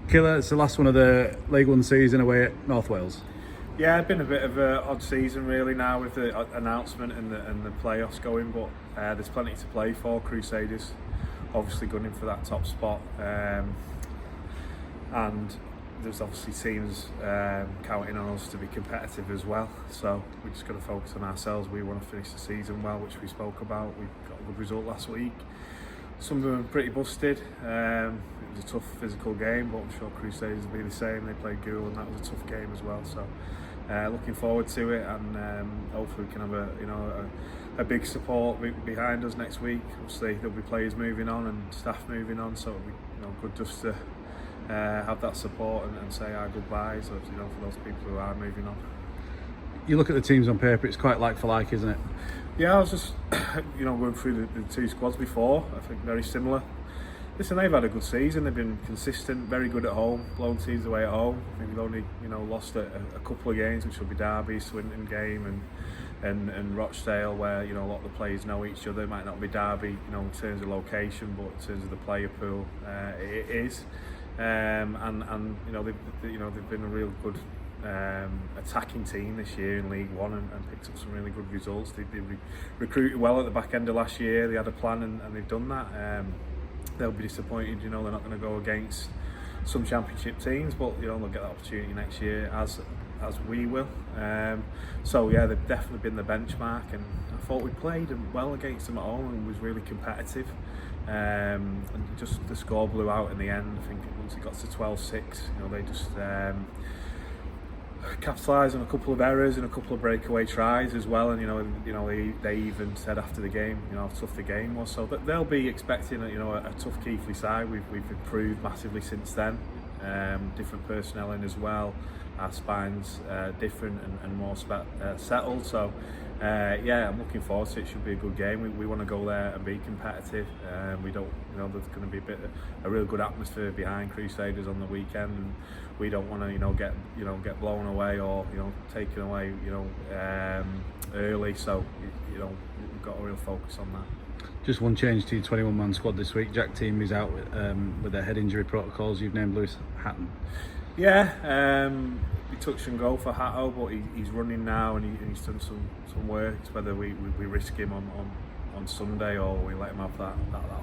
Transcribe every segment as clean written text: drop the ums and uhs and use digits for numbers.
Killer, it's the last one of the League One season away at North Wales. Yeah, it's been a bit of an odd season really now with the announcement and the playoffs going, but there's plenty to play for. Crusaders obviously gunning for that top spot, and there's obviously teams counting on us to be competitive as well. So we just got to focus on ourselves. We want to finish the season well, which we spoke about. We got a good result last week. Some of them were pretty busted. It was a tough physical game, but I'm sure Crusaders will be the same. They played Gould and that was a tough game as well. So looking forward to it, and hopefully we can have a big support behind us next week. Obviously there'll be players moving on and staff moving on, so it'll be good just to have that support and say our goodbyes, for those people who are moving on. You look at the teams on paper; it's quite like for like, isn't it? Yeah, I was just going through the two squads before. I think very similar. Listen, they've had a good season. They've been consistent, very good at home, blown teams away at home. I think they've only lost a couple of games, which will be Derby, Swinton game, and Rochdale, where a lot of the players know each other. It might not be Derby, in terms of location, but in terms of the player pool, it is. And they've been a real good attacking team this year in League One and picked up some really good results. They recruited well at the back end of last year. They had a plan and they've done that. They'll be disappointed, they're not going to go against some championship teams, but they'll get that opportunity next year as we will. So yeah, they've definitely been the benchmark, and I thought we played well against them at home and was really competitive. And just the score blew out in the end. I think once it got to 12-6, they just capitalised on a couple of errors and a couple of breakaway tries as well, and they even said after the game how tough the game was. So they'll be expecting a tough Keighley side. We've improved massively since then. Different personnel in as well. Our spine's different and more settled. So yeah, I'm looking forward to it. It should be a good game. We want to go there and be competitive. We don't, there's going to be a real good atmosphere behind Crusaders on the weekend, and we don't want to get blown away or taken away early. So we've got a real focus on that. Just one change to your 21-man squad this week. Jack Team is out with their head injury protocols. You've named Lewis Hatton. Yeah, we touch and go for Hatto, but he's running now and he's done some work. It's whether we risk him on Sunday or we let him have that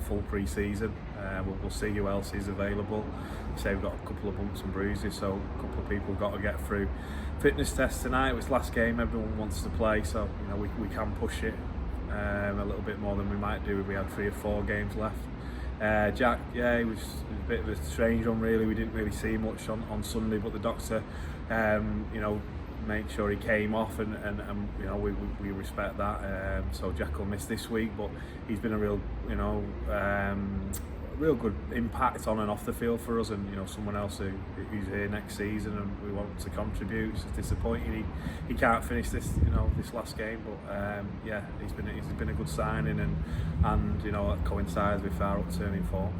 full pre-season. We'll see who else is available. Say we've got a couple of bumps and bruises, so a couple of people got to get through fitness tests tonight. It was last game, everyone wants to play, so we can push it a little bit more than we might do if we had 3 or 4 games left. Jack, yeah, it was a bit of a strange one really. We didn't really see much on Sunday, but the doctor, made sure he came off, and we respect that. So Jack will miss this week, but he's been a real, real good impact on and off the field for us, and someone else who's here next season and we want to contribute. It's just disappointing he can't finish this this last game, but yeah, he's been a good signing, and that coincides with our upturning form.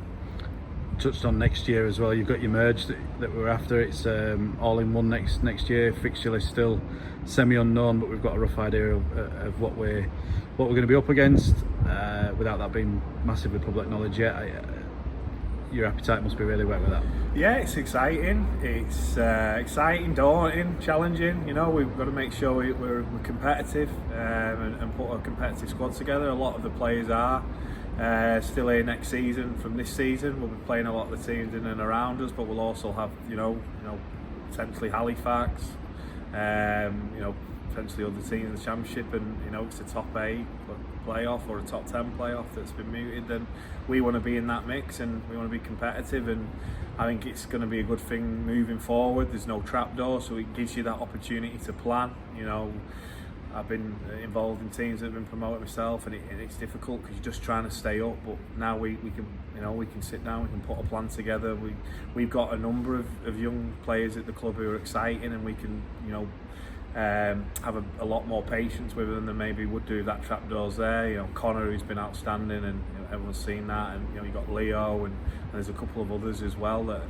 Touched on next year as well. You've got your merge that we're after. It's all in one next year. Fixture list still semi-unknown, but we've got a rough idea of what we're going to be up against, without that being massively public knowledge yet. Your appetite must be really wet with that. Yeah, it's exciting. It's exciting, daunting, challenging. We've got to make sure we're competitive and put a competitive squad together. A lot of the players are still here next season from this season. We'll be playing a lot of the teams in and around us, but we'll also have potentially Halifax, potentially other teams in the championship, and it's a top 8 playoff or a top 10 playoff that's been mooted. Then we want to be in that mix and we want to be competitive, and I think it's going to be a good thing moving forward. There's no trapdoor, so it gives you that opportunity to plan. I've been involved in teams that have been promoted myself, and it's difficult because you're just trying to stay up. But now we can sit down, we can put a plan together. We've got a number of young players at the club who are exciting, and we can have a lot more patience with them than maybe would do if that trapdoor's there. Connor, who's been outstanding, and everyone's seen that, and you've got Leo, and there's a couple of others as well that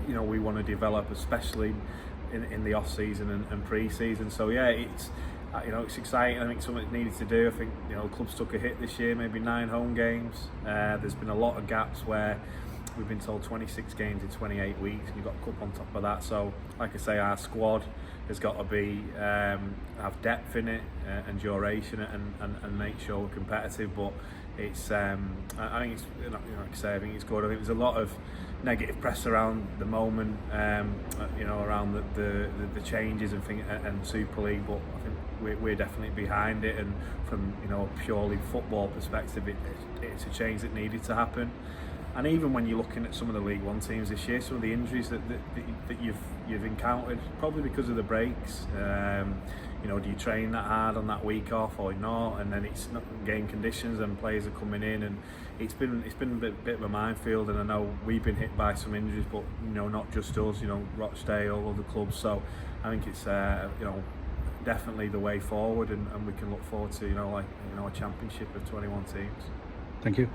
we want to develop, especially in the off season and pre-season. So yeah, it's exciting. I think something that's needed to do. I think the club's took a hit this year, maybe 9 home games. There's been a lot of gaps where we've been told 26 games in 28 weeks, and you've got a cup on top of that. So, like I say, our squad has got to be have depth in it and duration, and make sure we're competitive. But it's I think it's, like I say, I think it's good. I think there's a lot of negative press around the moment, around the changes and Super League. But I think we're definitely behind it, and from a purely football perspective, it's a change that needed to happen. And even when you're looking at some of the League One teams this year, some of the injuries that you've encountered, probably because of the breaks. Do you train that hard on that week off or not? And then it's not game conditions, and players are coming in, and it's been a bit of a minefield. And I know we've been hit by some injuries, but not just us. Rochdale, other clubs. So I think it's definitely the way forward, and we can look forward to a championship of 21 teams. Thank you.